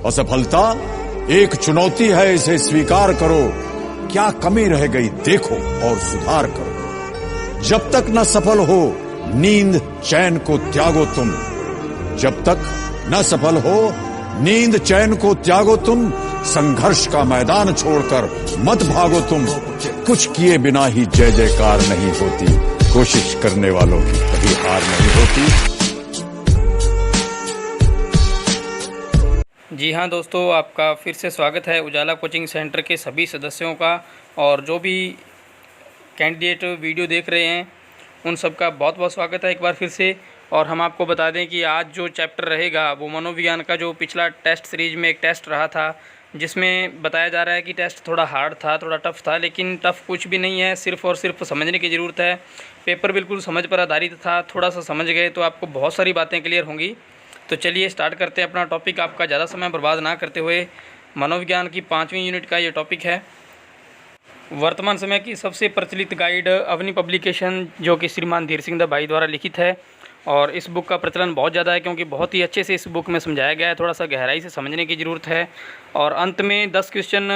असफलता एक चुनौती है, इसे स्वीकार करो। क्या कमी रह गई देखो और सुधार करो। जब तक न सफल हो नींद चैन को त्यागो तुम। जब तक न सफल हो नींद चैन को त्यागो तुम। संघर्ष का मैदान छोड़कर मत भागो तुम। कुछ किए बिना ही जय जयकार नहीं होती। कोशिश करने वालों की कभी हार नहीं होती। जी हाँ दोस्तों, आपका फिर से स्वागत है उजाला कोचिंग सेंटर के सभी सदस्यों का। और जो भी कैंडिडेट वीडियो देख रहे हैं उन सब का बहुत बहुत स्वागत है एक बार फिर से। और हम आपको बता दें कि आज जो चैप्टर रहेगा वो मनोविज्ञान का जो पिछला टेस्ट सीरीज में एक टेस्ट रहा था, जिसमें बताया जा रहा है कि टेस्ट थोड़ा हार्ड था, थोड़ा टफ़ था। लेकिन टफ़ कुछ भी नहीं है, सिर्फ़ और सिर्फ समझने की ज़रूरत है। पेपर बिल्कुल समझ पर आधारित था। थोड़ा सा समझ गए तो आपको बहुत सारी बातें क्लियर होंगी। तो चलिए स्टार्ट करते हैं अपना टॉपिक। आपका ज़्यादा समय बर्बाद ना करते हुए मनोविज्ञान की 5वीं यूनिट का ये टॉपिक है। वर्तमान समय की सबसे प्रचलित गाइड अवनी पब्लिकेशन, जो कि श्रीमान धीर सिंह द भाई द्वारा लिखित है। और इस बुक का प्रचलन बहुत ज़्यादा है क्योंकि बहुत ही अच्छे से इस बुक में समझाया गया है। थोड़ा सा गहराई से समझने की ज़रूरत है। और अंत में 10 क्वेश्चन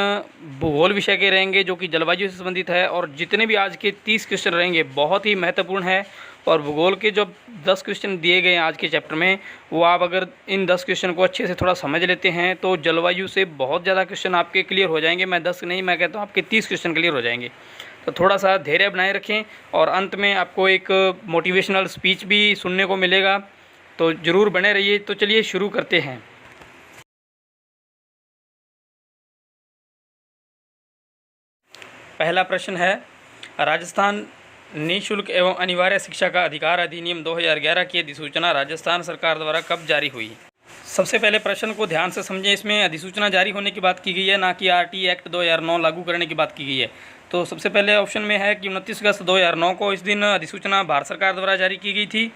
भूगोल विषय के रहेंगे जो कि जलवायु से संबंधित है। और जितने भी आज के 30 क्वेश्चन रहेंगे बहुत ही महत्वपूर्ण है। और भूगोल के जो 10 क्वेश्चन दिए गए हैं आज के चैप्टर में, वो आप अगर इन 10 क्वेश्चन को अच्छे से थोड़ा समझ लेते हैं तो जलवायु से बहुत ज़्यादा क्वेश्चन आपके क्लियर हो जाएंगे। मैं 10 नहीं, मैं कहता हूँ आपके 30 क्वेश्चन क्लियर हो जाएंगे। तो थोड़ा सा धैर्य बनाए रखें। और अंत में आपको एक मोटिवेशनल स्पीच भी सुनने को मिलेगा, तो ज़रूर बने रहिए। तो चलिए शुरू करते हैं। पहला प्रश्न है, राजस्थान निःशुल्क एवं अनिवार्य शिक्षा का अधिकार अधिनियम 2011 की अधिसूचना राजस्थान सरकार द्वारा कब जारी हुई? सबसे पहले प्रश्न को ध्यान से समझें। इसमें अधिसूचना जारी होने की बात की गई है, ना कि आरटी एक्ट 2009 लागू करने की बात की गई है। तो सबसे पहले ऑप्शन में है कि 29 अगस्त 2009 को इस दिन अधिसूचना भारत सरकार द्वारा जारी की गई थी।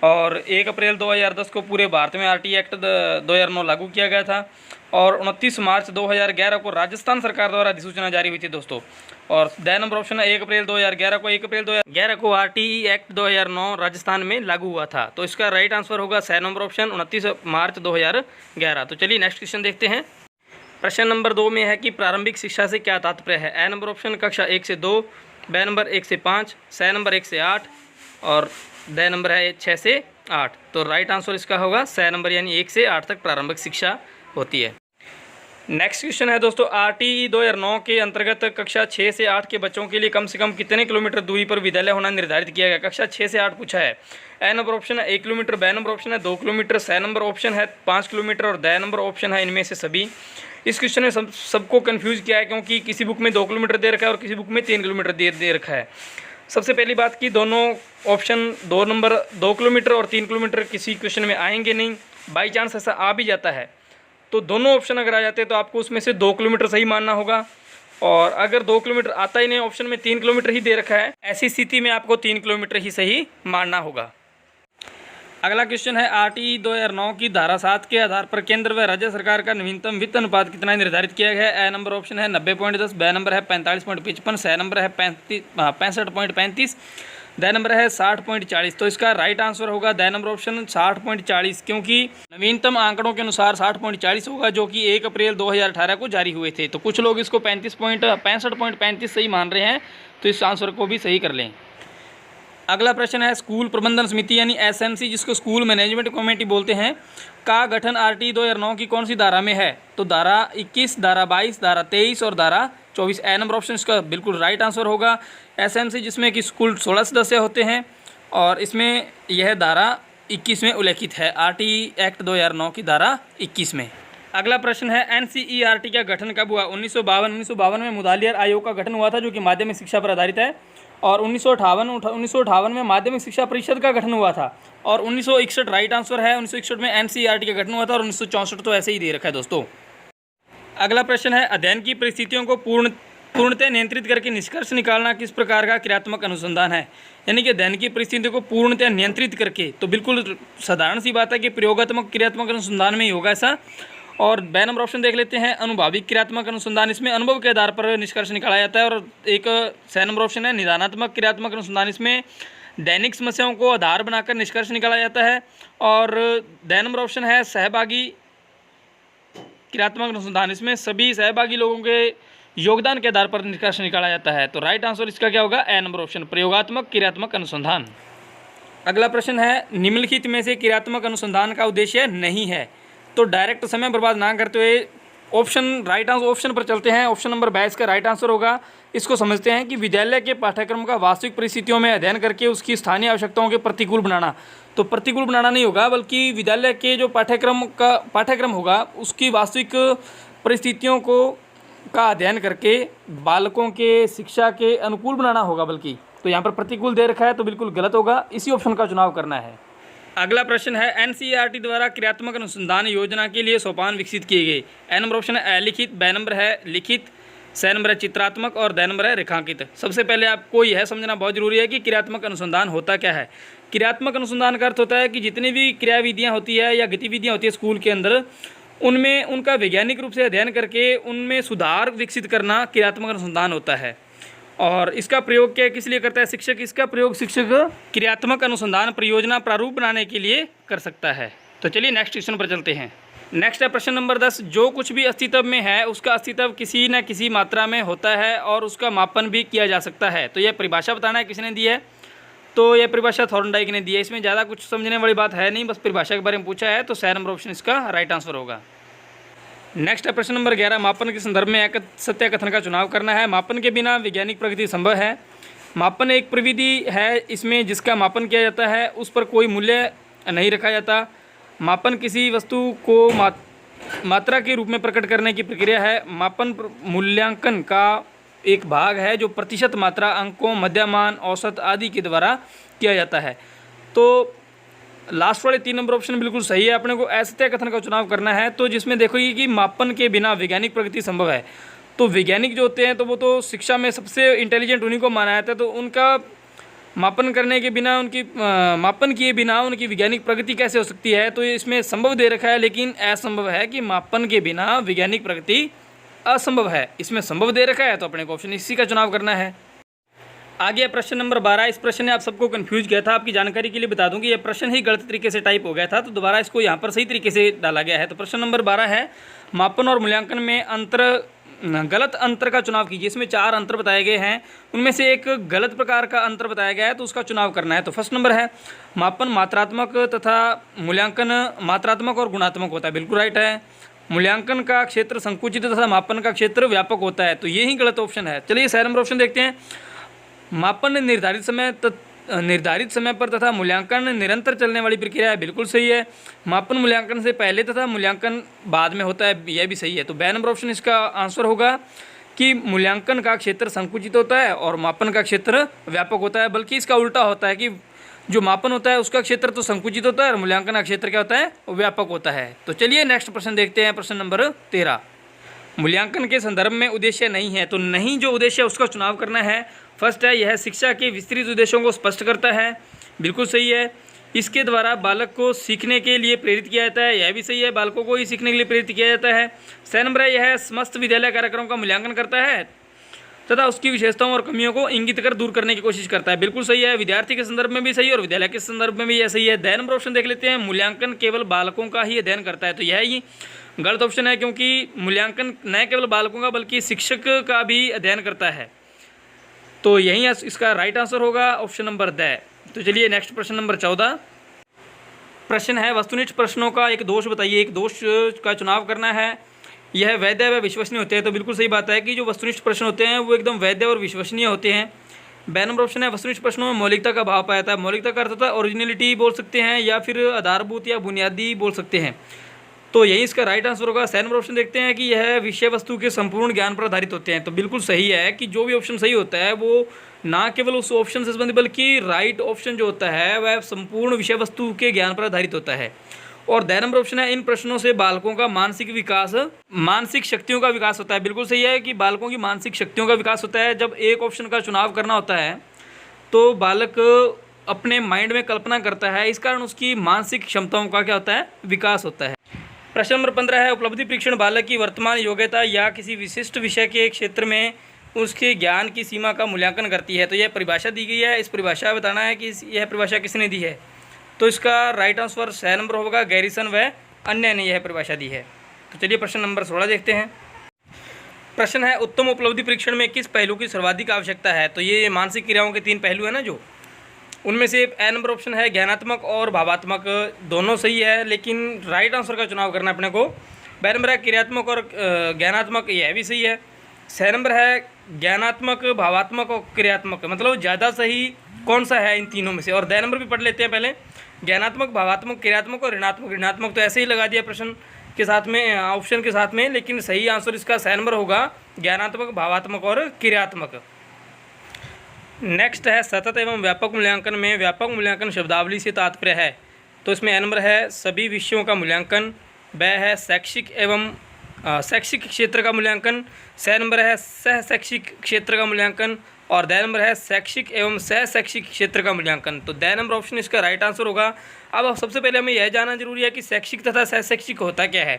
और 1 अप्रैल 2010 को पूरे भारत में आरटी एक्ट 2009 लागू किया गया था। और 29 मार्च 2011 को राजस्थान सरकार द्वारा अधिसूचना जारी हुई थी दोस्तों। और द नंबर ऑप्शन है 1 अप्रैल 2011 को। 1 अप्रैल 2011 को आरटीई एक्ट 2009 राजस्थान में लागू हुआ था। तो इसका राइट आंसर होगा सी नंबर ऑप्शन 29 मार्च 2011। तो चलिए नेक्स्ट क्वेश्चन देखते हैं। प्रश्न नंबर 2 में है कि प्रारंभिक शिक्षा से क्या तात्पर्य है? ए नंबर ऑप्शन कक्षा 1 से 2, बी नंबर 1 से 5, सी नंबर 1 से 8 और द नंबर है 6 से 8। तो राइट आंसर इसका होगा सी नंबर, यानी 1 से 8 तक प्रारंभिक शिक्षा होती है। नेक्स्ट क्वेश्चन है दोस्तों, आरटीई 2009 के अंतर्गत कक्षा 6 से 8 के बच्चों के लिए कम से कम कितने किलोमीटर दूरी पर विद्यालय होना निर्धारित किया गया? कक्षा 6 से 8 पूछा है। ए नंबर ऑप्शन है 1 किलोमीटर, बी नंबर ऑप्शन है 2 किलोमीटर, सी नंबर ऑप्शन है 5 किलोमीटर और द नंबर ऑप्शन है इनमें से सभी। इस क्वेश्चन में सबको कन्फ्यूज किया है क्योंकि किसी बुक में 2 किलोमीटर दे रखा है और किसी बुक में 3 किलोमीटर दे रखा है। सबसे पहली बात कि दोनों ऑप्शन 2 नंबर 2 किलोमीटर और 3 किलोमीटर किसी क्वेश्चन में आएंगे नहीं। बाई चांस ऐसा आ भी जाता है तो दोनों ऑप्शन अगर आ जाते हैं तो आपको उसमें से 2 किलोमीटर सही मानना होगा। और अगर 2 किलोमीटर आता ही नहीं, ऑप्शन में 3 किलोमीटर ही दे रखा है, ऐसी स्थिति में आपको 3 किलोमीटर ही सही मानना होगा। अगला क्वेश्चन है, आरटीई 2009 की धारा 7 के आधार पर केंद्र व राज्य सरकार का नवीनतम वित्त अनुपात कितना निर्धारित किया गया है? ए नंबर ऑप्शन है 90.10, बी नंबर है 45.55, सी नंबर है 65.35, द नंबर है 60.40। तो इसका राइट आंसर होगा द नंबर ऑप्शन 60.40, क्योंकि नवीनतम आंकड़ों के अनुसार 60.40 होगा जो कि 1 अप्रैल 2018 को जारी हुए थे। तो कुछ लोग इसको 65.35 सही मान रहे हैं, तो इस आंसर को भी सही कर लें। अगला प्रश्न है, स्कूल प्रबंधन समिति यानी एसएमसी, जिसको स्कूल मैनेजमेंट कमेटी बोलते हैं, का गठन आरटी 2009 की कौन सी धारा में है? तो धारा 21, धारा 22, धारा 23 और धारा 24। ए नंबर ऑप्शन इसका बिल्कुल राइट आंसर होगा। एसएमसी जिसमें कि स्कूल 16 सदस्य होते हैं और इसमें यह धारा 21 में उल्लेखित है, आरटी एक्ट 2009 की धारा 21 में। अगला प्रश्न है, एनसीईआरटी का गठन कब हुआ? 1952 में मुदालियर आयोग का गठन हुआ था जो कि माध्यमिक शिक्षा पर आधारित है। और 1958 में माध्यमिक शिक्षा परिषद का गठन हुआ था। और 1961 राइट आंसर है, 1961 में एनसीईआरटी का गठन हुआ था। और 1964 तो ऐसे ही दे रखा है दोस्तों। अगला प्रश्न है, अध्ययन की परिस्थितियों को पूर्णतः नियंत्रित करके निष्कर्ष निकालना किस प्रकार का क्रियात्मक अनुसंधान है? यानी कि अध्ययन की परिस्थितियों को पूर्णतः नियंत्रित करके, तो बिल्कुल साधारण सी बात है कि प्रयोगात्मक क्रियात्मक अनुसंधान में ही होगा ऐसा। और बी नंबर ऑप्शन देख लेते हैं, अनुभविक क्रियात्मक अनुसंधान, इसमें अनुभव के आधार पर निष्कर्ष निकाला जाता है। और एक सी नंबर ऑप्शन है, निदानात्मक क्रियात्मक अनुसंधान, इसमें दैनिक समस्याओं को आधार बनाकर निष्कर्ष निकाला जाता है। और द नंबर ऑप्शन है, सहभागी क्रियात्मक अनुसंधान, इसमें सभी सहभागी लोगों के योगदान के आधार पर निष्कर्ष निकाला जाता है। तो राइट आंसर इसका क्या होगा? ए नंबर ऑप्शन, प्रयोगात्मक क्रियात्मक अनुसंधान। अगला प्रश्न है, निम्नलिखित में से क्रियात्मक अनुसंधान का उद्देश्य नहीं है। तो डायरेक्ट समय बर्बाद ना करते हुए ऑप्शन राइट आंसर ऑप्शन पर चलते हैं। ऑप्शन नंबर 22 का राइट आंसर होगा। इसको समझते हैं कि विद्यालय के पाठ्यक्रम का वास्तविक परिस्थितियों में अध्ययन करके उसकी स्थानीय आवश्यकताओं के प्रतिकूल बनाना। तो प्रतिकूल बनाना नहीं होगा, बल्कि विद्यालय के जो पाठ्यक्रम होगा उसकी वास्तविक परिस्थितियों का अध्ययन करके बालकों के शिक्षा के अनुकूल बनाना होगा बल्कि। तो यहाँ पर प्रतिकूल दे रखा है तो बिल्कुल गलत होगा, इसी ऑप्शन का चुनाव करना है। अगला प्रश्न है, एनसीईआरटी द्वारा क्रियात्मक अनुसंधान योजना के लिए सोपान विकसित किए गए। ए नंबर ऑप्शन है अलिखित, बी नंबर है लिखित, सी नंबर है चित्रात्मक और डी नंबर है रेखांकित। सबसे पहले आपको यह समझना बहुत जरूरी है कि क्रियात्मक अनुसंधान होता क्या है। क्रियात्मक अनुसंधान का अर्थ होता है कि जितनी भी क्रियाविधियाँ होती है या गतिविधियाँ होती है स्कूल के अंदर, उनमें उनका वैज्ञानिक रूप से अध्ययन करके उनमें सुधार विकसित करना क्रियात्मक अनुसंधान होता है। और इसका प्रयोग क्या किस लिए करता है शिक्षक? इसका प्रयोग शिक्षक क्रियात्मक अनुसंधान परियोजना प्रारूप बनाने के लिए कर सकता है। तो चलिए नेक्स्ट क्वेश्चन पर चलते हैं। नेक्स्ट है प्रश्न नंबर 10, जो कुछ भी अस्तित्व में है उसका अस्तित्व किसी न किसी मात्रा में होता है और उसका मापन भी किया जा सकता है। तो यह परिभाषा बताना है किसने दी है? तो यह परिभाषा थॉर्नडाइक ने दी है। इसमें ज़्यादा कुछ समझने वाली बात है नहीं, बस परिभाषा के बारे में पूछा है। तो सी नंबर ऑप्शन इसका राइट आंसर होगा। नेक्स्ट है प्रश्न नंबर 11, मापन के संदर्भ में सत्य कथन का चुनाव करना है। मापन के बिना वैज्ञानिक प्रगति संभव है। मापन एक प्रविधि है इसमें जिसका मापन किया जाता है, उस पर कोई मूल्य नहीं रखा जाता। मापन किसी वस्तु को मात्रा के रूप में प्रकट करने की प्रक्रिया है। मापन मूल्यांकन का एक भाग है जो प्रतिशत मात्रा, अंकों, मध्यमान, औसत आदि के द्वारा किया जाता है। तो लास्ट वाले 3 नंबर ऑप्शन बिल्कुल सही है। अपने को असत्य कथन का चुनाव करना है। तो जिसमें देखोगे कि मापन के बिना वैज्ञानिक प्रगति संभव है। तो वैज्ञानिक जो होते हैं तो वो तो शिक्षा में सबसे इंटेलिजेंट उन्हीं को माना जाता है। तो उनका मापन करने के बिना मापन किए बिना उनकी वैज्ञानिक प्रगति कैसे हो सकती है? तो इसमें संभव दे रखा है, लेकिन असंभव है कि मापन के बिना वैज्ञानिक प्रगति असंभव है। इसमें संभव दे रखा है तो अपने को ऑप्शन इसी का चुनाव करना है। आगे प्रश्न नंबर 12। इस प्रश्न ने आप सबको कंफ्यूज किया था। आपकी जानकारी के लिए बता दूं कि यह प्रश्न ही गलत तरीके से टाइप हो गया था, तो दोबारा इसको यहाँ पर सही तरीके से डाला गया है। तो प्रश्न नंबर 12 है, मापन और मूल्यांकन में गलत अंतर का चुनाव कीजिए। इसमें 4 अंतर बताए गए हैं, उनमें से एक गलत प्रकार का अंतर बताया गया है, तो उसका चुनाव करना है। तो फर्स्ट नंबर है, मापन मात्रात्मक तथा मूल्यांकन मात्रात्मक और गुणात्मक होता है। बिल्कुल राइट है। मूल्यांकन का क्षेत्र संकुचित तथा मापन का क्षेत्र व्यापक होता है, तो ये ही गलत ऑप्शन है। चलिए 6 नंबर ऑप्शन देखते हैं। मापन निर्धारित समय पर तथा मूल्यांकन निरंतर चलने वाली प्रक्रिया है। बिल्कुल सही है। मापन मूल्यांकन से पहले तथा मूल्यांकन बाद में होता है, यह भी सही है। तो बी नंबर ऑप्शन इसका आंसर होगा कि मूल्यांकन का क्षेत्र संकुचित होता है और मापन का क्षेत्र व्यापक होता है। बल्कि इसका उल्टा होता है कि जो मापन होता है उसका क्षेत्र तो संकुचित होता है और मूल्यांकन का क्षेत्र क्या होता है? व्यापक होता है। तो चलिए नेक्स्ट प्रश्न देखते हैं। प्रश्न नंबर 13, मूल्यांकन के संदर्भ में उद्देश्य नहीं है। तो नहीं जो उद्देश्य है उसका चुनाव करना है। फर्स्ट है, यह शिक्षा के विस्तृत उद्देश्यों को स्पष्ट करता है। बिल्कुल सही है। इसके द्वारा बालक को सीखने के लिए प्रेरित किया जाता है, यह भी सही है। बालकों को ही सीखने के लिए प्रेरित किया जाता है। 6 नंबर है, यह समस्त विद्यालय कार्यक्रम का मूल्यांकन करता है तथा उसकी विशेषताओं और कमियों को इंगित कर दूर करने की कोशिश करता है। बिल्कुल सही है। विद्यार्थी के संदर्भ में भी सही और विद्यालय के संदर्भ में भी यह सही है। 2 नंबर ऑप्शन देख लेते हैं, मूल्यांकन केवल बालकों का ही अध्ययन करता है। तो यह ही गलत ऑप्शन है, क्योंकि मूल्यांकन न केवल बालकों का बल्कि शिक्षक का भी अध्ययन करता है। तो यही इसका राइट आंसर होगा ऑप्शन नंबर द। तो चलिए नेक्स्ट प्रश्न नंबर 14 प्रश्न है, वस्तुनिष्ठ प्रश्नों का एक दोष बताइए। एक दोष का चुनाव करना है। यह वैध व विश्वसनीय होते हैं। तो बिल्कुल सही बात है कि जो वस्तुनिष्ठ प्रश्न होते हैं वो एकदम वैध और विश्वसनीय होते हैं। बी नंबर ऑप्शन है, वस्तुनिष्ठ प्रश्नों में मौलिकता का भाव पाया जाता है। मौलिकता का अर्थ होता है ओरिजिनलिटी बोल सकते हैं या फिर आधारभूत या बुनियादी बोल सकते हैं। तो यही इसका राइट आंसर होगा। 7 नंबर ऑप्शन देखते हैं कि यह विषय वस्तु के संपूर्ण ज्ञान पर आधारित होते हैं। तो बिल्कुल सही है कि जो भी ऑप्शन सही होता है वो ना केवल उस ऑप्शन से संबंधित बल्कि राइट ऑप्शन जो होता है वह संपूर्ण विषय वस्तु के ज्ञान पर आधारित होता है। और 10 नंबर ऑप्शन है, इन प्रश्नों से बालकों का मानसिक शक्तियों का विकास होता है। बिल्कुल सही है कि बालकों की मानसिक शक्तियों का विकास होता है। जब एक ऑप्शन का चुनाव करना होता है तो बालक अपने माइंड में कल्पना करता है, इस कारण उसकी मानसिक क्षमताओं का क्या होता है? विकास होता है। प्रश्न नंबर 15 है, उपलब्धि परीक्षण बालक की वर्तमान योग्यता या किसी विशिष्ट विषय के क्षेत्र में उसके ज्ञान की सीमा का मूल्यांकन करती है। तो यह परिभाषा दी गई है। इस परिभाषा बताना है कि यह परिभाषा किसने दी है। तो इसका राइट आंसर 6 नंबर होगा, गैरिसन व अन्य ने यह परिभाषा दी है। तो चलिए प्रश्न नंबर 16 देखते हैं। प्रश्न है, उत्तम उपलब्धि परीक्षण में किस पहलू की सर्वाधिक आवश्यकता है? तो ये मानसिक क्रियाओं के 3 पहलू है ना, जो उनमें से ए नंबर ऑप्शन है ज्ञानात्मक और भावात्मक, दोनों सही है, लेकिन राइट आंसर का चुनाव करना अपने को। बी नंबर है क्रियात्मक और ज्ञानात्मक, यह भी सही है। सी नंबर है ज्ञानात्मक, भावात्मक और क्रियात्मक, मतलब ज़्यादा सही कौन सा है इन तीनों में से। और द नंबर भी पढ़ लेते हैं पहले, ज्ञानात्मक, भावात्मक, क्रियात्मक और ऋणात्मक। ऋणात्मक तो ऐसे ही लगा दिया प्रश्न के साथ में, ऑप्शन के साथ में, लेकिन सही आंसर इसका सी नंबर होगा, ज्ञानात्मक, भावात्मक और क्रियात्मक। नेक्स्ट है, सतत एवं व्यापक मूल्यांकन में व्यापक मूल्यांकन शब्दावली से तात्पर्य है? तो इसमें ए नंबर है सभी विषयों का मूल्यांकन, ब है शैक्षिक एवं शैक्षिक क्षेत्र का मूल्यांकन, सी नंबर है सह शैक्षिक क्षेत्र का मूल्यांकन और द नंबर है शैक्षिक एवं सह शैक्षिक क्षेत्र का मूल्यांकन। तो द नंबर ऑप्शन इसका राइट आंसर होगा। अब सबसे पहले हमें यह जानना जरूरी है कि शैक्षिक तथा सह शैक्षिक होता क्या है।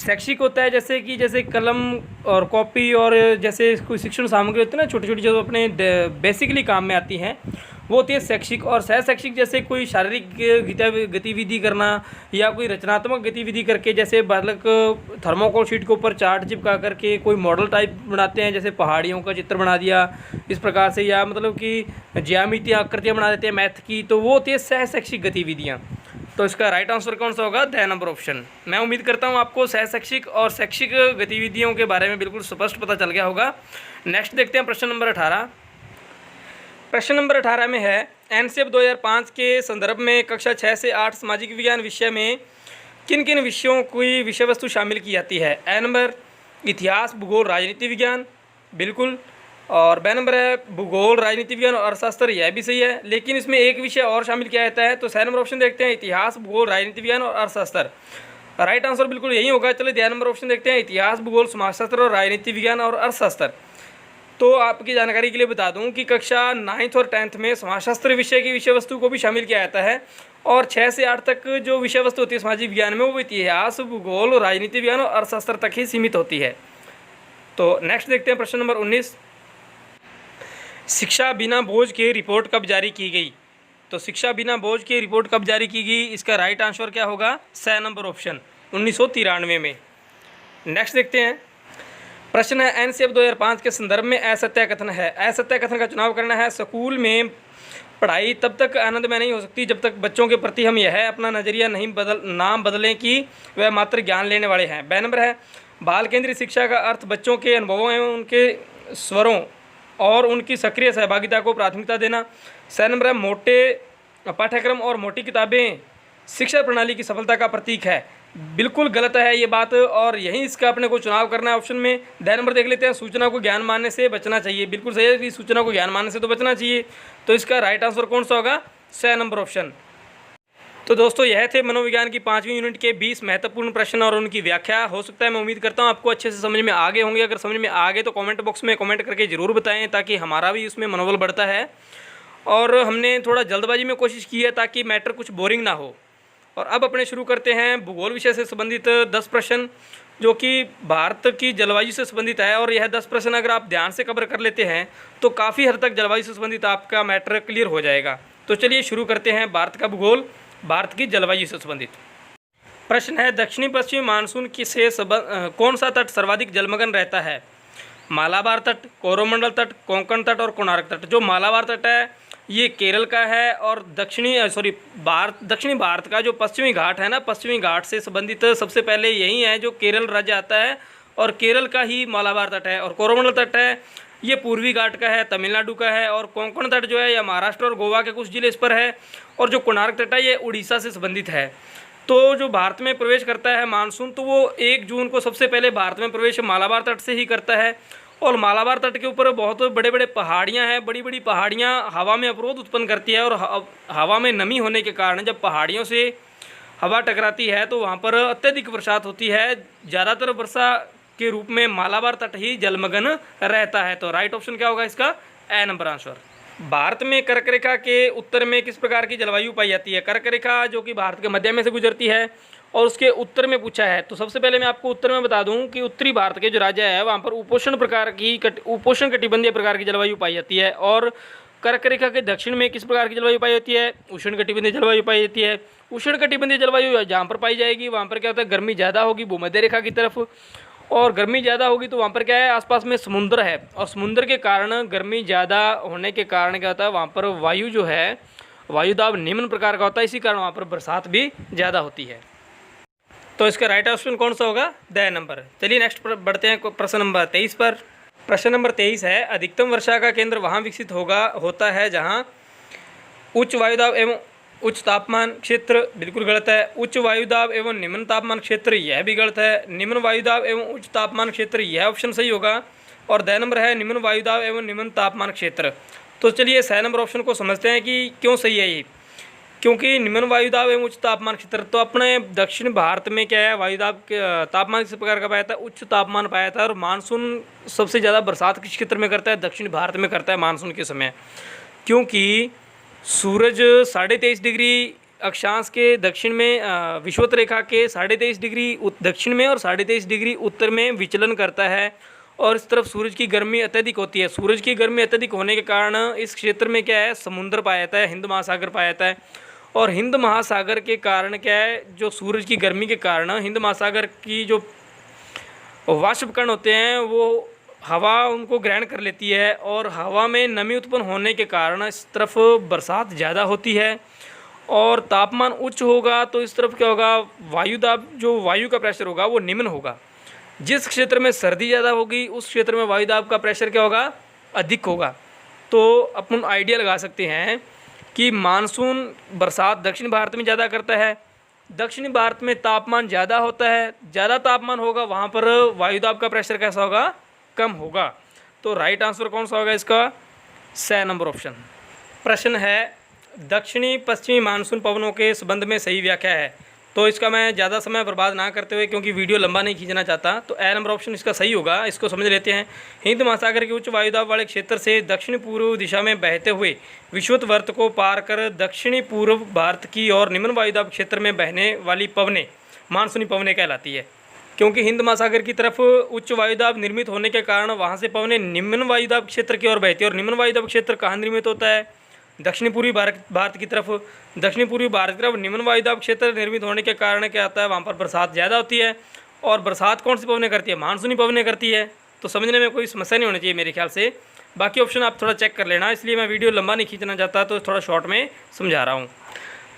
शैक्षिक होता है जैसे कलम और कॉपी और जैसे कोई शिक्षण सामग्री होती है ना, छोटी छोटी जो अपने बेसिकली काम में आती हैं, वो होती है शैक्षिक। और सह शैक्षिक जैसे कोई शारीरिक गतिविधि करना या कोई रचनात्मक गतिविधि करके, जैसे बालक थर्मोकोल शीट के ऊपर चार्ट चिपका करके कोई मॉडल टाइप बनाते हैं, जैसे पहाड़ियों का चित्र बना दिया इस प्रकार से, या मतलब कि ज्यामितीय आकृतियाँ बना देते हैं मैथ की, तो वो होती है सह शैक्षिक गतिविधियाँ। तो इसका राइट आंसर कौन सा होगा? The number option. मैं उम्मीद करता हूँ आपको सह शैक्षिक और शैक्षिक गतिविधियों के बारे में बिल्कुल स्पष्ट पता चल गया होगा। नेक्स्ट देखते हैं प्रश्न नंबर 18। प्रश्न नंबर 18 में है, एनसीएफ 2005 के संदर्भ में कक्षा 6 से 8 सामाजिक विज्ञान विषय में किन किन विषयों की विषय वस्तु शामिल की जाती है? ए नंबर इतिहास, भूगोल, राजनीति विज्ञान, बिल्कुल। और बी नंबर है भूगोल, राजनीति विज्ञान और अर्थशास्त्र, यह भी सही है, लेकिन इसमें एक विषय और शामिल किया जाता है। तो सी नंबर ऑप्शन देखते हैं, इतिहास, भूगोल, राजनीति विज्ञान और अर्थशास्त्र। राइट आंसर बिल्कुल यही होगा। चलिए द नंबर ऑप्शन देखते हैं, इतिहास, भूगोल, समाजशास्त्र और राजनीति विज्ञान और अर्थशास्त्र। तो आपकी जानकारी के लिए बता दूं कि कक्षा 9th और 10th में समाजशास्त्र विषय की विषय वस्तु को भी शामिल किया जाता है, और 6 से 8 तक जो विषय वस्तु होती है सामाजिक विज्ञान में, वो इतिहास, भूगोल, राजनीति विज्ञान और अर्थशास्त्र तक ही सीमित होती है। तो नेक्स्ट देखते हैं प्रश्न नंबर 19। शिक्षा बिना बोझ के रिपोर्ट कब जारी की गई? तो शिक्षा बिना बोझ के रिपोर्ट कब जारी की गई, इसका राइट आंसर क्या होगा? सी नंबर ऑप्शन, 1993 में। नेक्स्ट देखते हैं प्रश्न है, एनसीएफ 2005 के संदर्भ में असत्य कथन है। असत्य कथन का चुनाव करना है, स्कूल में पढ़ाई तब तक आनंदमय नहीं हो सकती जब तक बच्चों के प्रति हम यह अपना नज़रिया नाम बदलें कि वह मात्र ज्ञान लेने वाले हैं। बी नंबर है बाल केंद्रीय शिक्षा का अर्थ बच्चों के अनुभवों एवं उनके स्वरों और उनकी सक्रिय सहभागिता को प्राथमिकता देना। सी नंबर है मोटे पाठ्यक्रम और मोटी किताबें शिक्षा प्रणाली की सफलता का प्रतीक है। बिल्कुल गलत है ये बात, और यही इसका अपने को चुनाव करना है ऑप्शन में। द नंबर देख लेते हैं, सूचना को ज्ञान मानने से बचना चाहिए। बिल्कुल सही है कि सूचना को ज्ञान मानने से तो बचना चाहिए। तो इसका राइट आंसर कौन सा होगा? C number option. तो दोस्तों यह थे मनोविज्ञान की 5वीं यूनिट के 20 महत्वपूर्ण प्रश्न और उनकी व्याख्या। हो सकता है, मैं उम्मीद करता हूँ आपको अच्छे से समझ में आ गए होंगे। अगर समझ में आ गए तो कमेंट बॉक्स में कमेंट करके ज़रूर बताएं, ताकि हमारा भी उसमें मनोबल बढ़ता है। और हमने थोड़ा जल्दबाजी में कोशिश की है ताकि मैटर कुछ बोरिंग ना हो। और अब अपने शुरू करते हैं भूगोल विषय से संबंधित 10 प्रश्न, जो कि भारत की जलवायु से संबंधित है। और यह 10 प्रश्न अगर आप ध्यान से कवर कर लेते हैं तो काफ़ी हद तक जलवायु से संबंधित आपका मैटर क्लियर हो जाएगा। तो चलिए शुरू करते हैं भारत का भूगोल, भारत की जलवायु से संबंधित। प्रश्न है, दक्षिणी पश्चिमी मानसून से कौन सा तट सर्वाधिक जलमग्न रहता है? मालाबार तट, कोरोमंडल तट, कोंकण तट और कोणार्क तट। जो मालाबार तट है ये केरल का है, और दक्षिणी भारत का जो पश्चिमी घाट है ना, पश्चिमी घाट से संबंधित सबसे पहले यही है जो केरल राज्य आता है, और केरल का ही मालाबार तट है। और कोरोमंडल तट है ये पूर्वी घाट का है, तमिलनाडु का है। और कोंकण तट जो है यह महाराष्ट्र और गोवा के कुछ जिले इस पर है। और जो कोणार्क तट है ये उड़ीसा से संबंधित है। तो जो भारत में प्रवेश करता है मानसून, तो वो 1 जून को सबसे पहले भारत में प्रवेश मालाबार तट से ही करता है। और मालाबार तट के ऊपर बहुत बड़े बड़े पहाड़ियाँ हैं, बड़ी बड़ी पहाड़ियाँ हवा में अवरोध उत्पन्न करती है। और हवा में नमी होने के कारण जब पहाड़ियों से हवा टकराती है तो वहाँ पर अत्यधिक बरसात होती है। ज़्यादातर वर्षा के रूप में मालाबार तट ही जलमग्न रहता है। तो राइट ऑप्शन क्या होगा इसका? ए नंबर आंसर। भारत में कर्क रेखा के उत्तर में किस प्रकार की जलवायु पाई जाती है? कर्क रेखा जो कि भारत के मध्य में से गुजरती है और उसके उत्तर में पूछा है। तो सबसे पहले मैं आपको उत्तर में बता दूं कि उत्तरी भारत के जो राज्य है वहाँ पर उपोष्ण कटिबंधीय प्रकार की जलवायु पाई जाती है। और कर्क रेखा के दक्षिण में किस प्रकार की जलवायु पाई जाती है? उष्ण कटिबंधीय जलवायु पाई जाती है। उष्णकटिबंधीय जलवायु जहाँ पर पाई जाएगी वहाँ पर क्या होता है, गर्मी ज़्यादा होगी भूमध्य रेखा की तरफ, और गर्मी ज़्यादा होगी तो वहाँ पर क्या है, आसपास में समुद्र है, और समुद्र के कारण गर्मी ज़्यादा होने के कारण क्या होता है, वहाँ पर वायु जो है, वायुदाब निम्न प्रकार का होता है, इसी कारण वहाँ पर बरसात भी ज़्यादा होती है। तो इसका राइट ऑप्शन कौन सा होगा, द नंबर। चलिए नेक्स्ट बढ़ते हैं प्रश्न नंबर 23 पर। प्रश्न नंबर 23 है, अधिकतम वर्षा का केंद्र वहाँ विकसित होता है जहाँ उच्च वायुदाब एवं उच्च तापमान क्षेत्र, बिल्कुल गलत है। उच्च वायुदाब एवं निम्न तापमान क्षेत्र, यह भी गलत है। निम्न वायुदाब एवं उच्च तापमान क्षेत्र, यह ऑप्शन सही होगा। और द नंबर है निम्न वायुदाब एवं निम्न तापमान क्षेत्र। तो चलिए 6 नंबर ऑप्शन को समझते हैं कि क्यों सही है ये। क्योंकि निम्न वायुदाब एवं उच्च तापमान क्षेत्र, तो अपने दक्षिण भारत में क्या है, वायुदाब के तापमान किस प्रकार का पाया था, उच्च तापमान पाया था। और मानसून सबसे ज़्यादा बरसात किस क्षेत्र में करता है, दक्षिण भारत में करता है मानसून के समय, क्योंकि सूरज 23.5 डिग्री अक्षांश के दक्षिण में, विषुवत रेखा के 23.5 डिग्री दक्षिण में और 23.5 डिग्री उत्तर में विचलन करता है, और इस तरफ सूरज की गर्मी अत्यधिक होती है। सूरज की गर्मी अत्यधिक होने के कारण इस क्षेत्र में क्या है, समुद्र पाया जाता है, हिंद महासागर पाया जाता है। और हिंद महासागर के कारण क्या है, जो सूरज की गर्मी के कारण हिंद महासागर की जो वाष्प कण होते हैं वो हवा उनको ग्रहण कर लेती है, और हवा में नमी उत्पन्न होने के कारण इस तरफ बरसात ज़्यादा होती है। और तापमान उच्च होगा तो इस तरफ क्या होगा, वायुदाब जो वायु का प्रेशर होगा वो निम्न होगा। जिस क्षेत्र में सर्दी ज़्यादा होगी उस क्षेत्र में वायुदाब का प्रेशर क्या होगा, अधिक होगा। तो अपन आइडिया लगा सकते हैं कि मानसून बरसात दक्षिण भारत में ज़्यादा करता है, दक्षिण भारत में तापमान ज़्यादा होता है, ज़्यादा तापमान होगा वहाँ पर वायुदाब का प्रेशर कैसा होगा, कम होगा। तो राइट आंसर कौन सा होगा इसका, 6 नंबर ऑप्शन। प्रश्न है, दक्षिणी पश्चिमी मानसून पवनों के संबंध में सही व्याख्या है। तो इसका मैं ज़्यादा समय बर्बाद ना करते हुए, क्योंकि वीडियो लंबा नहीं खींचना चाहता, तो ए नंबर ऑप्शन इसका सही होगा। इसको समझ लेते हैं। हिंद महासागर के उच्च वायुदाब वाले क्षेत्र से दक्षिण पूर्व दिशा में बहते हुए विषुवत वर्त को पार कर दक्षिणी पूर्व भारत की और निम्न वायुदाब क्षेत्र में बहने वाली पवनें मानसूनी पवनें कहलाती है। क्योंकि हिंद महासागर की तरफ उच्च वायुदाब निर्मित होने के कारण वहाँ से पवनें निम्न वायुदाब क्षेत्र की ओर बहती है। और निम्न वायुदाब क्षेत्र कहाँ निर्मित होता है, दक्षिणी पूर्वी भारत की तरफ। दक्षिणी पूर्वी भारत की तरफ निम्न वायुदाब क्षेत्र निर्मित होने के कारण क्या आता है, वहाँ पर बरसात ज़्यादा होती है। और बरसात कौन सी पवनें करती है, मानसूनी पवनें करती है। तो समझने में कोई समस्या नहीं होनी चाहिए मेरे ख्याल से। बाकी ऑप्शन आप थोड़ा चेक कर लेना, इसलिए मैं वीडियो लंबा नहीं खींचना चाहता, तो थोड़ा शॉर्ट में समझा रहा हूँ।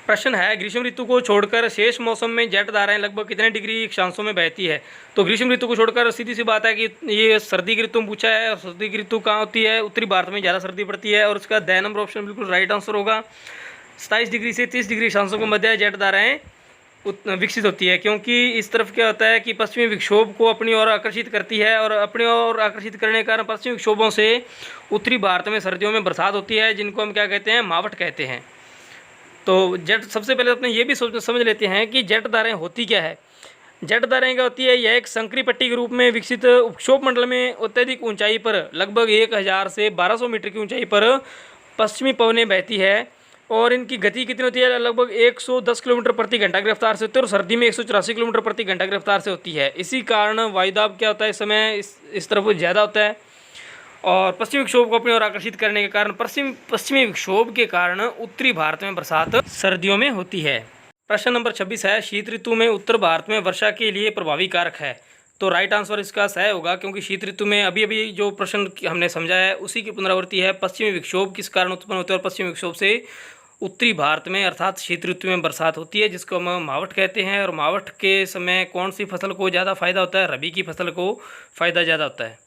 प्रश्न है, ग्रीष्म ऋतु को छोड़कर शेष मौसम में जेट धाराएं लगभग कितने डिग्री अक्षांशों में बहती है। तो ग्रीष्म ऋतु को छोड़कर सीधी सी बात है कि ये सर्दी की ऋतु में पूछा है, और सर्दी की ऋतु कहाँ होती है, उत्तरी भारत में ज़्यादा सर्दी पड़ती है। और उसका द नंबर ऑप्शन बिल्कुल राइट आंसर होगा। 27 डिग्री से 30 डिग्री अक्षांशों के मध्य जेट धाराएँ विकसित होती है, क्योंकि इस तरफ क्या होता है कि पश्चिमी विक्षोभ को अपनी ओर आकर्षित करती है, और अपनी ओर आकर्षित करने के कारण पश्चिमी विक्षोभों से उत्तरी भारत में सर्दियों में बरसात होती है, जिनको हम क्या कहते हैं, मावठ कहते हैं। तो जेट, सबसे पहले अपने ये भी समझ लेते हैं कि जेट धाराएं होती क्या है। जेट धाराएं क्या होती है, यह एक संकरी पट्टी के रूप में विकसित उपक्षोभ मंडल में अत्यधिक ऊंचाई पर लगभग 1000 से 1200 मीटर की ऊंचाई पर पश्चिमी पवनें बहती है। और इनकी गति कितनी होती है, लगभग 110 किलोमीटर प्रति घंटा की रफ्तार से होती है, और सर्दी में 184 किलोमीटर प्रति घंटा की रफ्तार से होती है। इसी कारण वायुदाब क्या होता है, इस समय इस तरफ ज़्यादा होता है, और पश्चिमी विक्षोभ को अपनी ओर आकर्षित करने के कारण पश्चिमी विक्षोभ के कारण उत्तरी भारत में बरसात सर्दियों में होती है। प्रश्न नंबर 26 है, शीत ऋतु में उत्तर भारत में वर्षा के लिए प्रभावी कारक है। तो राइट आंसर इसका सही होगा, क्योंकि शीत ऋतु में अभी जो प्रश्न हमने समझा है उसी की पुनरावृत्ति है। पश्चिमी विक्षोभ किस कारण उत्पन्न होते हैं, और पश्चिमी विक्षोभ से उत्तरी भारत में अर्थात शीत ऋतु में बरसात होती है, जिसको हम मावठ कहते हैं। और मावठ के समय कौन सी फसल को ज़्यादा फायदा होता है, रबी की फसल को फ़ायदा ज़्यादा होता है।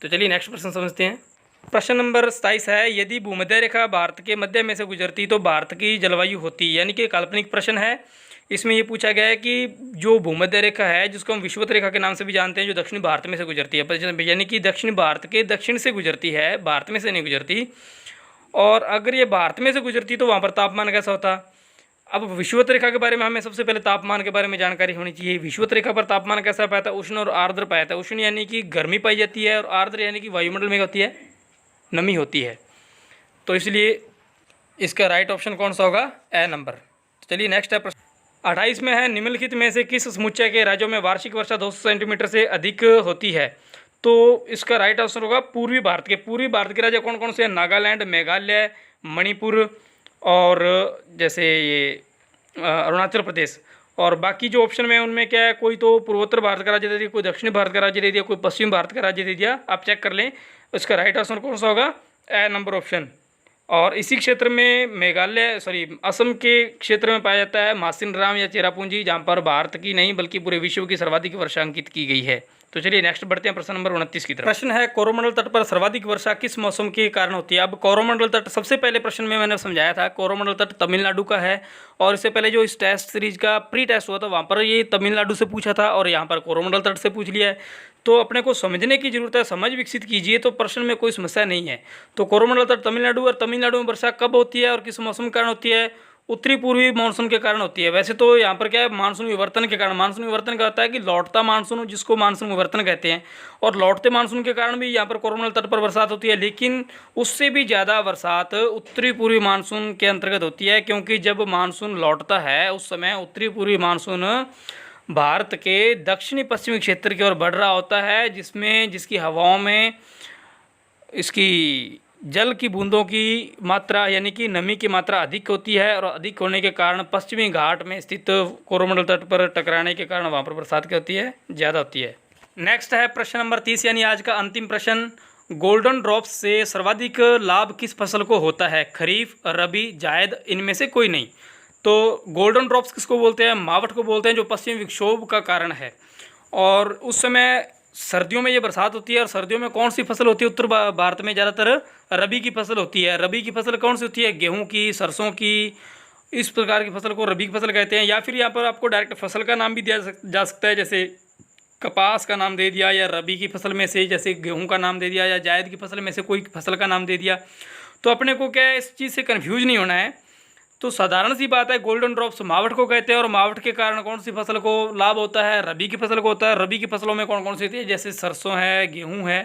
तो चलिए नेक्स्ट प्रश्न समझते हैं। प्रश्न नंबर 27 है, यदि भूमध्य रेखा भारत के मध्य में से गुजरती तो भारत की जलवायु होती, यानी कि काल्पनिक प्रश्न है। इसमें ये पूछा गया है कि जो भूमध्य रेखा है, जिसको हम विषुवत रेखा के नाम से भी जानते हैं, जो दक्षिण भारत में से गुजरती है, यानी कि दक्षिण भारत के दक्षिण से गुजरती है, भारत में से नहीं गुजरती। और अगर ये भारत में से गुजरती तो वहाँ पर तापमान कैसा होता। अब विषुवत रेखा के बारे में हमें सबसे पहले तापमान के बारे में जानकारी होनी चाहिए। विषुवत रेखा पर तापमान कैसा पाया, उष्ण और आर्द्र पाया था। उष्ण यानी कि गर्मी पाई जाती है, और आर्द्र यानी कि वायुमंडल में होती है, नमी होती है। तो इसलिए इसका राइट ऑप्शन कौन सा होगा, ए नंबर। तो चलिए नेक्स्ट है प्रश्न 28 में है, निम्नलिखित में से किस समुच्चय के राज्यों में वार्षिक वर्षा 200 सेंटीमीटर से अधिक होती है। तो इसका राइट आंसर होगा पूर्वी भारत के। पूर्वी भारत के राज्य कौन कौन से हैं, नागालैंड, मेघालय, मणिपुर, और जैसे ये अरुणाचल प्रदेश। और बाकी जो ऑप्शन में है उनमें क्या है, कोई तो पूर्वोत्तर भारत का राज्य दे दिया, कोई दक्षिण भारत का राज्य दे दिया, कोई पश्चिम भारत का राज्य दे दिया। आप चेक कर लें उसका राइट आंसर कौन सा होगा, ए नंबर ऑप्शन। और इसी क्षेत्र में असम के क्षेत्र में पाया जाता है मासिनराम या चेरापूंजी, जहाँ पर भारत की नहीं बल्कि पूरे विश्व की सर्वाधिक वर्षा अंकित की गई है। तो चलिए नेक्स्ट बढ़ते हैं प्रश्न नंबर 29 की तरफ। प्रश्न है कोरोमंडल तट पर सर्वाधिक वर्षा किस मौसम के कारण होती है। अब कोरोमंडल तट, सबसे पहले प्रश्न में मैंने समझाया था कोरोमंडल तट तमिलनाडु का है, और इससे पहले जो इस टेस्ट सीरीज का प्री टेस्ट हुआ था वहाँ पर ये तमिलनाडु से पूछा था, और यहाँ पर कोरोमंडल तट से पूछ लिया है। तो अपने को समझने की जरूरत है, समझ विकसित कीजिए, तो प्रश्न में कोई समस्या नहीं है। तो कोरोमंडल तट तमिलनाडु, और तमिलनाडु में वर्षा कब होती है और किस मौसम के कारण होती है, उत्तरी पूर्वी मानसून के कारण होती है। वैसे तो यहाँ पर क्या है, मानसून विवर्तन के कारण। मानसून विवर्तन क्या होता है कि लौटता मानसून, जिसको मानसून विवर्तन कहते हैं, और लौटते मानसून के कारण भी यहाँ पर कोरोमंडल तट पर बरसात होती है। लेकिन उससे भी ज़्यादा बरसात उत्तरी पूर्वी मानसून के अंतर्गत होती है, क्योंकि जब मानसून लौटता है उस समय उत्तरी पूर्वी मानसून भारत के दक्षिणी पश्चिमी क्षेत्र की ओर बढ़ रहा होता है, जिसकी हवाओं में इसकी जल की बूंदों की मात्रा यानी कि नमी की मात्रा अधिक होती है, और अधिक होने के कारण पश्चिमी घाट में स्थित कोरोमंडल तट पर टकराने के कारण वहाँ पर बरसात क्या होती है, ज़्यादा होती है। नेक्स्ट है प्रश्न नंबर 30 यानी आज का अंतिम प्रश्न। गोल्डन ड्रॉप्स से सर्वाधिक लाभ किस फसल को होता है, खरीफ, रबी, जायद, इनमें से कोई नहीं। तो गोल्डन ड्रॉप्स किसको बोलते हैं, मावठ को बोलते हैं, जो पश्चिमी विक्षोभ का कारण है। और उस समय सर्दियों में ये बरसात होती है, और सर्दियों में कौन सी फसल होती है, उत्तर भारत में ज़्यादातर रबी की फसल होती है। रबी की फसल कौन सी होती है, गेहूं की, सरसों की, इस प्रकार की फसल को रबी की फसल कहते हैं। या फिर यहाँ पर आपको डायरेक्ट फसल का नाम भी दिया जा सकता है, जैसे कपास का नाम दे दिया, या रबी की फसल में से जैसे गेहूं का नाम दे दिया, या जायद की फसल में से कोई फसल का नाम दे दिया। तो अपने को क्या है, इस चीज़ से कन्फ्यूज नहीं होना है। तो साधारण सी बात है, गोल्डन ड्रॉप्स मावठ को कहते हैं, और मावठ के कारण कौन सी फसल को लाभ होता है, रबी की फसल को होता है। रबी की फसलों में कौन कौन सी होती है, जैसे सरसों है, गेहूं है।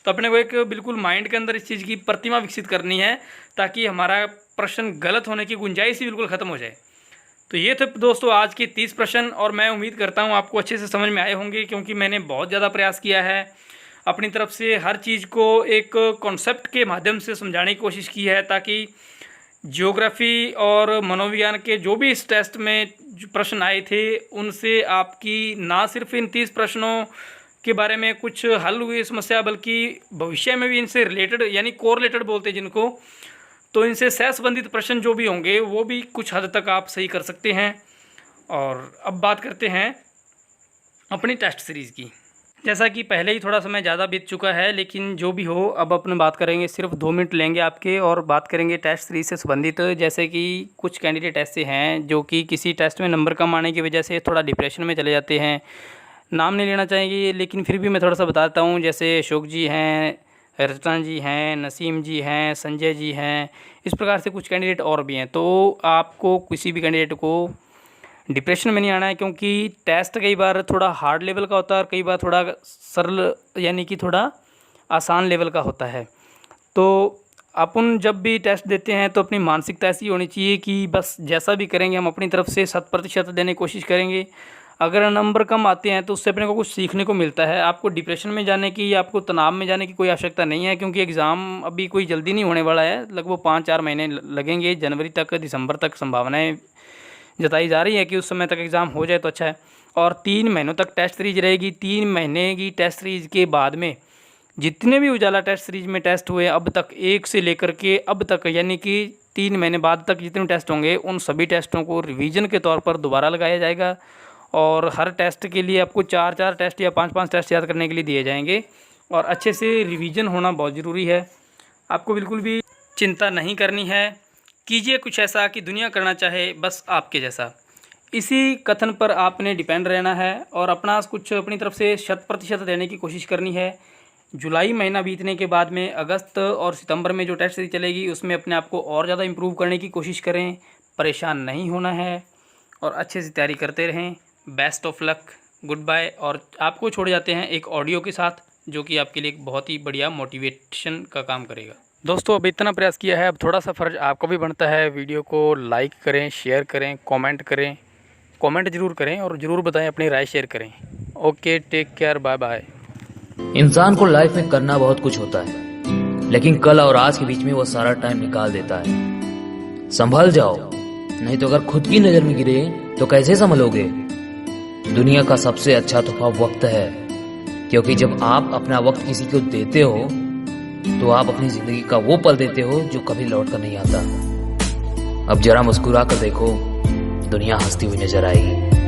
तो अपने को एक बिल्कुल माइंड के अंदर इस चीज़ की प्रतिमा विकसित करनी है, ताकि हमारा प्रश्न गलत होने की गुंजाइश ही बिल्कुल ख़त्म हो जाए। तो ये थे दोस्तों आज के 30 प्रश्न, और मैं उम्मीद करता हूँ आपको अच्छे से समझ में आए होंगे, क्योंकि मैंने बहुत ज़्यादा प्रयास किया है अपनी तरफ से, हर चीज़ को एक कॉन्सेप्ट के माध्यम से समझाने की कोशिश की है, ताकि ज्योग्राफी और मनोविज्ञान के जो भी इस टेस्ट में प्रश्न आए थे उनसे आपकी ना सिर्फ इन 30 प्रश्नों के बारे में कुछ हल हुई समस्या, बल्कि भविष्य में भी इनसे रिलेटेड यानी कोरिलेटेड बोलते हैं जिनको, तो इनसे सह संबंधित प्रश्न जो भी होंगे वो भी कुछ हद तक आप सही कर सकते हैं। और अब बात करते हैं अपनी टेस्ट सीरीज़ की। जैसा कि पहले ही थोड़ा समय ज़्यादा बीत चुका है, लेकिन जो भी हो अब अपन बात करेंगे, सिर्फ 2 मिनट लेंगे आपके, और बात करेंगे टेस्ट सीरीज से संबंधित। जैसे कि कुछ कैंडिडेट ऐसे हैं जो कि किसी टेस्ट में नंबर कम आने की वजह से थोड़ा डिप्रेशन में चले जाते हैं। नाम नहीं लेना चाहेंगे, लेकिन फिर भी मैं थोड़ा सा बताता हूँ। जैसे अशोक जी हैं, रचना जी हैं, नसीम जी हैं, संजय जी हैं, इस प्रकार से कुछ कैंडिडेट और भी हैं। तो आपको किसी भी कैंडिडेट को डिप्रेशन में नहीं आना है, क्योंकि टेस्ट कई बार थोड़ा हार्ड लेवल का होता है और कई बार थोड़ा सरल यानी कि थोड़ा आसान लेवल का होता है। तो अपन जब भी टेस्ट देते हैं तो अपनी मानसिकता ऐसी होनी चाहिए कि बस जैसा भी करेंगे हम अपनी तरफ से 100% देने की कोशिश करेंगे। अगर नंबर कम आते हैं तो उससे अपने को कुछ सीखने को मिलता है। आपको डिप्रेशन में जाने की या आपको तनाव में जाने की कोई आवश्यकता नहीं है, क्योंकि एग्ज़ाम अभी कोई जल्दी नहीं होने वाला है। लगभग 5-4 महीने लगेंगे, जनवरी तक, दिसंबर तक संभावनाएं जताई जा रही है कि उस समय तक एग्ज़ाम हो जाए तो अच्छा है। और 3 महीनों तक टेस्ट सीरीज रहेगी। 3 महीने की टेस्ट सीरीज के बाद में जितने भी उजाला टेस्ट सीरीज में टेस्ट हुए अब तक, 1 से लेकर के अब तक, यानी कि 3 महीने बाद तक जितने टेस्ट होंगे उन सभी टेस्टों को रिवीजन के तौर पर दोबारा लगाया जाएगा। और हर टेस्ट के लिए आपको 4-4 टेस्ट या 5-5 टेस्ट याद करने के लिए दिए जाएंगे, और अच्छे से रिवीजन होना बहुत ज़रूरी है। आपको बिल्कुल भी चिंता नहीं करनी है। कीजिए कुछ ऐसा कि दुनिया करना चाहे बस आपके जैसा। इसी कथन पर आपने डिपेंड रहना है और अपना कुछ अपनी तरफ से 100% देने की कोशिश करनी है। जुलाई महीना बीतने के बाद में अगस्त और सितंबर में जो टेस्ट सीरीज चलेगी उसमें अपने आप को और ज़्यादा इम्प्रूव करने की कोशिश करें। परेशान नहीं होना है और अच्छे से तैयारी करते रहें। Best of luck, good bye. और आपको छोड़ जाते हैं एक ऑडियो के साथ जो कि आपके लिए एक बहुत ही बढ़िया मोटिवेशन का काम करेगा। दोस्तों अब इतना प्रयास किया है, अब थोड़ा सा फ़र्ज आपको भी बनता है। वीडियो को लाइक करें, शेयर करें, कमेंट करें, कमेंट ज़रूर करें और ज़रूर बताएं, अपनी राय शेयर करें। Okay, take care, bye bye. इंसान को लाइफ में करना बहुत कुछ होता है, लेकिन कल और आज के बीच में वो सारा टाइम निकाल देता है। संभल जाओ, नहीं तो अगर खुद की नजर में गिरे तो कैसे संभलोगे। दुनिया का सबसे अच्छा तोहफा वक्त है, क्योंकि जब आप अपना वक्त किसी को देते हो तो आप अपनी जिंदगी का वो पल देते हो जो कभी लौट कर नहीं आता। अब जरा मुस्कुरा कर देखो, दुनिया हंसती हुई नजर आएगी।